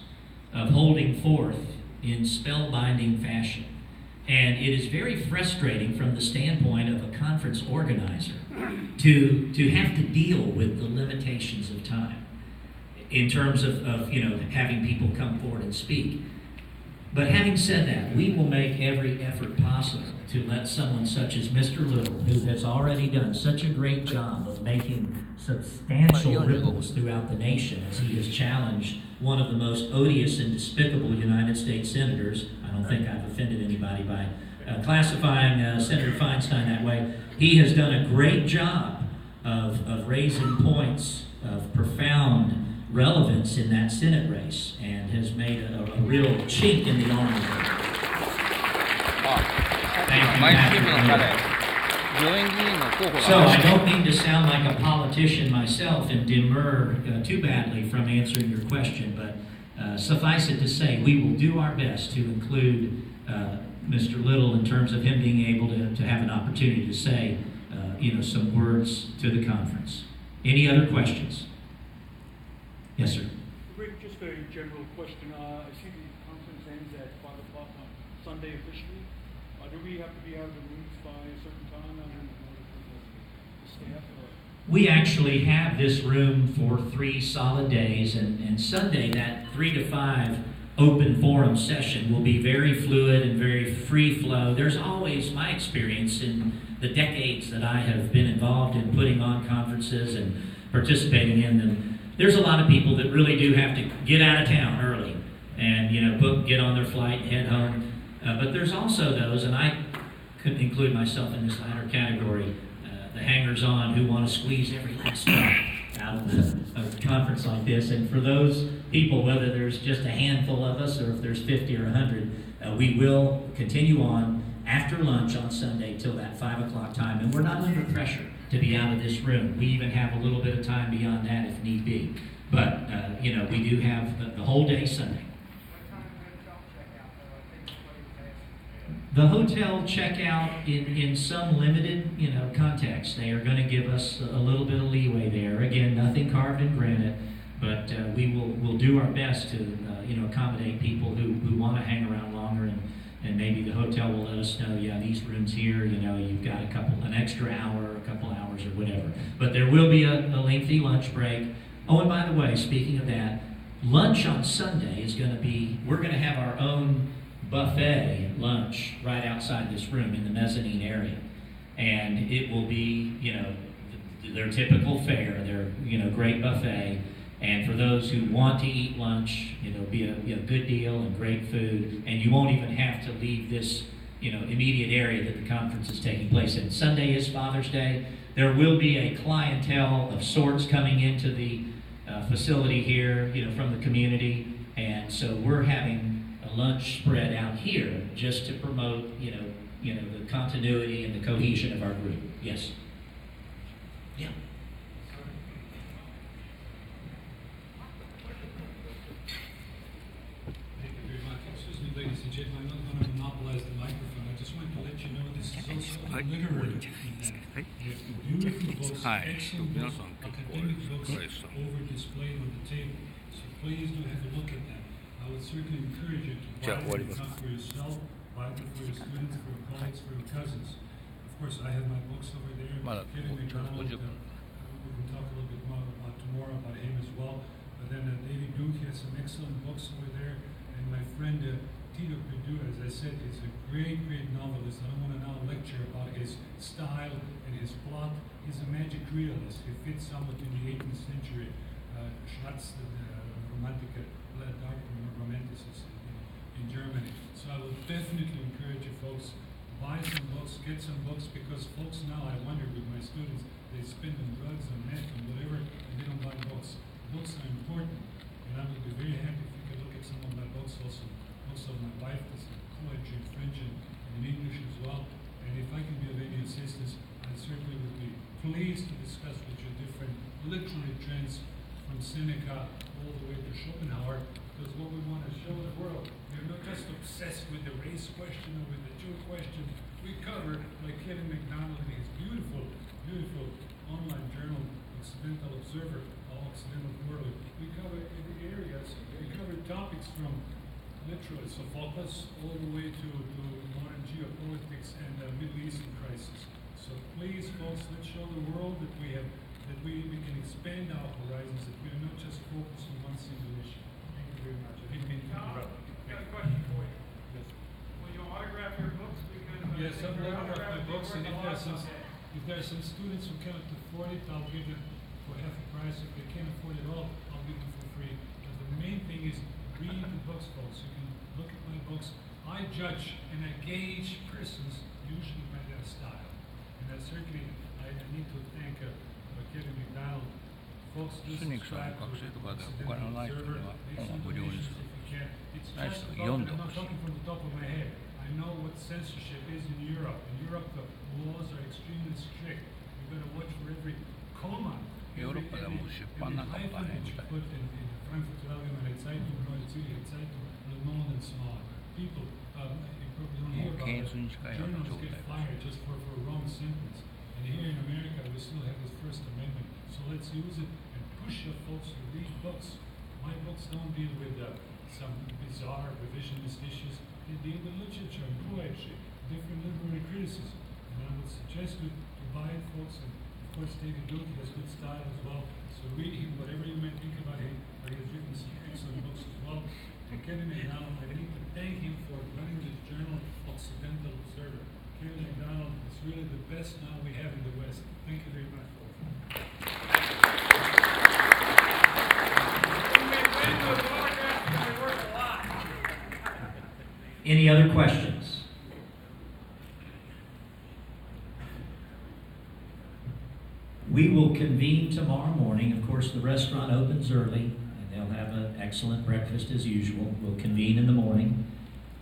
of holding forth in spellbinding fashion. And it is very frustrating from the standpoint of a conference organizer to have to deal with the limitations of time in terms of having people come forward and speak. But having said that, we will make every effort possible to let someone such as Mr. Little, who has already done such a great job of making substantial ripples throughout the nation as he has challenged one of the most odious and despicable United States senators. I don't think I've offended anybody by classifying Senator Feinstein that way. He has done a great job of raising points of profound relevance in that Senate race and has made a real chink in the armor. Thank you, Patrick. So I don't mean to sound like a politician myself and demur too badly from answering your question, but suffice it to say, we will do our best to include Mr. Little in terms of him being able to have an opportunity to say, some words to the conference. Any other questions? Yes, sir. Rick, just a general question. I see the conference ends at 5 o'clock on Sunday officially. Do we have to be out of the rooms by a certain time in order for the staff? We actually have this room for 3 solid days, and Sunday, that 3 to 5 open forum session will be very fluid and very free flow. There's always, my experience in the decades that I have been involved in putting on conferences and participating in them, there's a lot of people that really do have to get out of town early and, get on their flight and head home. But there's also those, and I could include myself in this latter category, the hangers-on who want to squeeze every last drop out of a conference like this. And for those people, whether there's just a handful of us or if there's 50 or 100, we will continue on after lunch on Sunday till that 5 o'clock time. And we're not under pressure to be out of this room. We even have a little bit of time beyond that if need be. But, we do have the whole day Sunday. The hotel checkout in some limited, context, they are going to give us a little bit of leeway there. Again, nothing carved in granite, but we'll do our best to, accommodate people who want to hang around longer, and maybe the hotel will let us know, these rooms here, you've got an extra hour, a couple hours, or whatever. But there will be a lengthy lunch break. Oh, and by the way, speaking of that, lunch on Sunday is going to be, we're going to have our own buffet lunch right outside this room in the mezzanine area. And it will be, their typical fare, their, great buffet. And for those who want to eat lunch, be a good deal and great food. And you won't even have to leave this, immediate area that the conference is taking place in. Sunday is Father's Day. There will be a clientele of sorts coming into the facility here, from the community. And so we're having a lunch spread out here just to promote, the continuity and the cohesion of our group. Yes. Yeah. Thank you very much. Excuse me, ladies and gentlemen, I'm not going to monopolize the microphone. I just wanted to let you know this is also a literary event. We have beautiful books, excellent books, academic books over displayed on the table. So please do have a look at them. I would certainly encourage you to buy them, not for yourself, buy them for your students, for your colleagues, for your cousins. Of course, I have my books over there. Kevin McDonald, we can talk a little bit more about tomorrow about him as well. But then David Duke has some excellent books over there. And my friend Tito Perdue, as I said, is a great, great novelist. I don't want to now lecture about his style and his plot. He's a magic realist. He fits somewhat in the 18th century Schatz, the Romantica, dark romanticism in Germany. So I would definitely encourage you folks, buy some books, get some books, because folks now, I wonder with my students, they spend on drugs and meth and whatever, and they don't buy books. Books are important, and I would be very happy if you could look at some of my books also. Books of my wife, that's in poetry in French and in English as well. And if I can be of any assistance, I certainly would be pleased to discuss with you different literary trends from Seneca all the way to Schopenhauer, because what we want to show the world, we're not just obsessed with the race question or with the Jew question. We cover, like Kevin McDonald in his beautiful, beautiful online journal, Occidental Observer, Occidental World. We cover the areas. We cover topics from literal Sophocles all the way to modern geopolitics and Middle Eastern crisis. So please, folks, let's show the world that we can expand our horizons, that we are not just focused on one single issue. Thank you very much. I didn't mean to interrupt. I've got a question for you. Yes. Will you autograph your books? Because Yes, I'll your autograph my books, and worth if a lot there are some students who cannot afford it, I'll give them for half the price. If they can't afford it all, I'll give them for free. But the main thing is read the books, folks. You can look at my books. I judge and I gauge persons usually by their style. And certainly, I need to thank Kevin McDonald. Folks, this スニックさんの学生とかでお金のない人には本は無料にする。ない人は読んでほしい。 I know what censorship is in Europe. In Europe, the laws are extremely strict. You've got to watch for every comma. ヨーロッパではもう出版なんかも大変みたい。 People, you probably don't hear about it. Journals get fired just for wrong sentence. And here in America, we still have this First Amendment. So let's use it and push your folks to read books. My books don't deal with some bizarre revisionist issues. They deal with literature and poetry, different literary criticism. And I would suggest you to buy it, folks. And of course, David Duke has good style as well. So read him, whatever you may think about him. But he has written some excellent books as well. And Kevin McDonald, I need to thank him for running this journal, Occidental Observer. Kevin McDonald is really the best now we have in the West. Thank you very much, folks. Any other questions? We will convene tomorrow morning. Of course, the restaurant opens early. They'll have an excellent breakfast as usual. We'll convene in the morning,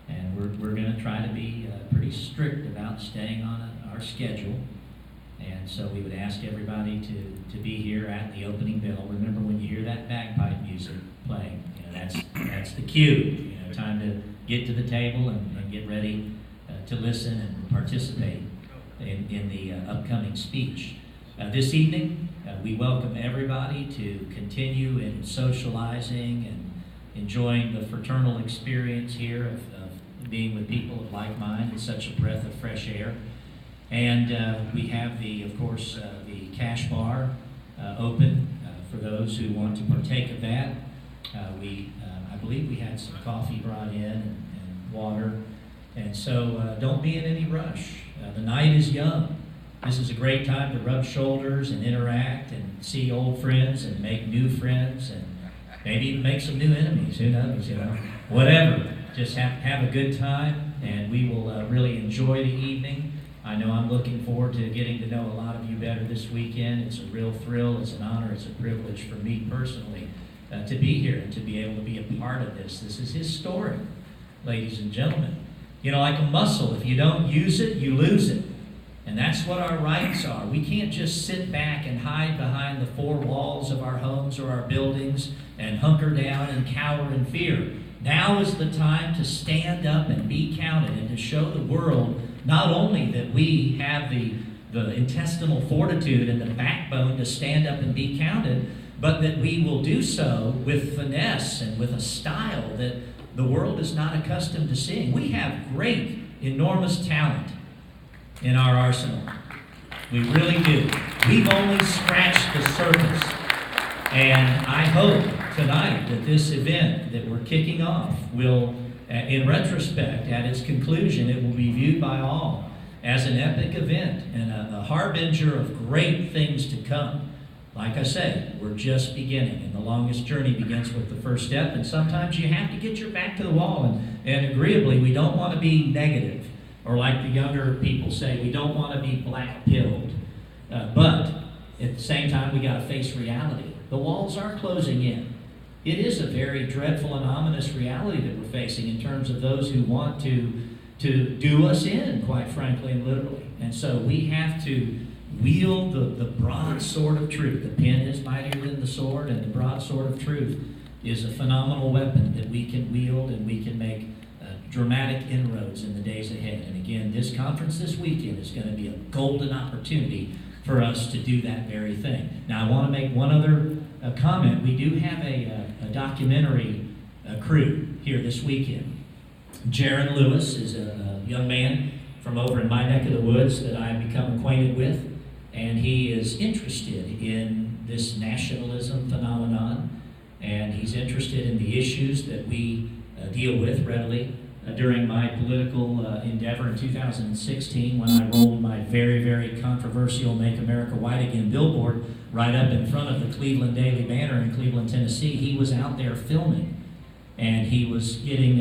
and we're going to try to be pretty strict about staying on our schedule. And so we would ask everybody to be here at the opening bell. Remember, when you hear that bagpipe music playing, that's the cue. Time to get to the table and get ready to listen and participate in the upcoming speech. This evening, we welcome everybody to continue in socializing and enjoying the fraternal experience here of being with people of like mind. It's such a breath of fresh air. And we have, of course, the cash bar open for those who want to partake of that. I believe we had some coffee brought in and water. And so don't be in any rush. The night is young. This is a great time to rub shoulders and interact and see old friends and make new friends and maybe even make some new enemies. Who knows, Whatever. Just have a good time, and we will really enjoy the evening. I know I'm looking forward to getting to know a lot of you better this weekend. It's a real thrill. It's an honor. It's a privilege for me personally to be here and to be able to be a part of this. This is historic, ladies and gentlemen. Like a muscle, if you don't use it, you lose it. And that's what our rights are. We can't just sit back and hide behind the four walls of our homes or our buildings and hunker down and cower in fear. Now is the time to stand up and be counted and to show the world not only that we have the intestinal fortitude and the backbone to stand up and be counted, but that we will do so with finesse and with a style that the world is not accustomed to seeing. We have great, enormous talent in our arsenal. We really do. We've only scratched the surface. And I hope tonight that this event that we're kicking off will, in retrospect, at its conclusion, it will be viewed by all as an epic event and a harbinger of great things to come. Like I say, we're just beginning, and the longest journey begins with the first step, and sometimes you have to get your back to the wall, and agreeably, we don't want to be negative. Or like the younger people say, we don't want to be black-pilled. But at the same time, we got to face reality. The walls are closing in. It is a very dreadful and ominous reality that we're facing in terms of those who want to do us in, quite frankly and literally. And so we have to wield the broad sword of truth. The pen is mightier than the sword, and the broad sword of truth is a phenomenal weapon that we can wield and we can make dramatic inroads in the days ahead. And again, this conference this weekend is going to be a golden opportunity for us to do that very thing. Now, I want to make one other comment. We do have a documentary crew here this weekend. Jaron Lewis is a young man from over in my neck of the woods that I've become acquainted with, and he is interested in this nationalism phenomenon, and he's interested in the issues that we deal with readily. During my political endeavor in 2016, when I rolled my very, very controversial Make America White Again billboard right up in front of the Cleveland Daily Banner in Cleveland, Tennessee, he was out there filming. And he was getting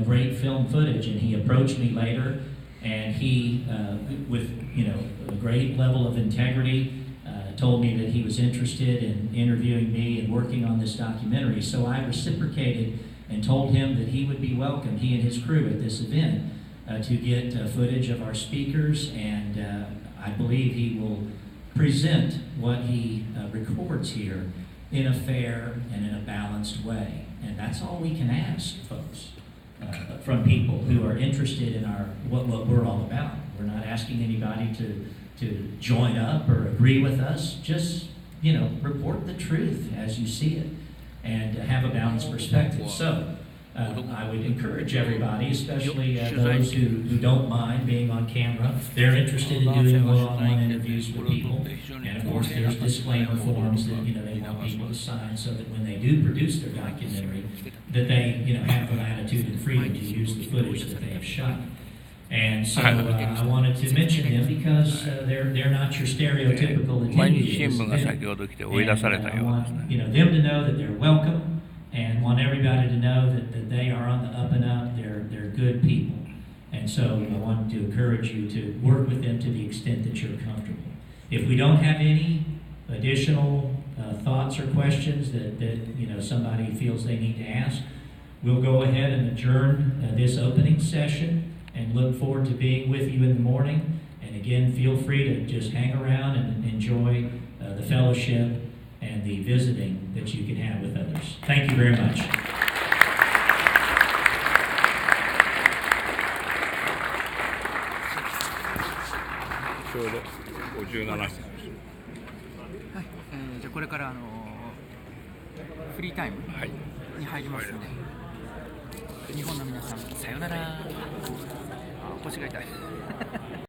great film footage, and he approached me later, and he, with a great level of integrity, told me that he was interested in interviewing me and working on this documentary. So I reciprocated and told him that he would be welcome, he and his crew, at this event to get footage of our speakers, and I believe he will present what he records here in a fair and in a balanced way. And that's all we can ask, folks, from people who are interested in what we're all about. We're not asking anybody to join up or agree with us. Just, report the truth as you see it and have a balanced perspective. So I would encourage everybody, especially those who don't mind being on camera. They're interested in doing one-on-one interviews with people. And of course, there's disclaimer forms that they want people to sign so that when they do produce their documentary, that they have the latitude and freedom to use the footage that they have shot. And so I wanted to mention them because they're not your stereotypical attendees. And I want them to know that they're welcome, and want everybody to know that they are on the up and up. They're good people. And so I wanted to encourage you to work with them to the extent that you're comfortable. If we don't have any additional thoughts or questions that somebody feels they need to ask, we'll go ahead and adjourn this opening session and look forward to being with you in the morning. And again, feel free to just hang around and enjoy the fellowship and the visiting that you can have with others. Thank you very much. ちょうど57分。はい、じゃあこれからフリータイムに入りますので、日本の皆さんさようなら。腰が痛い。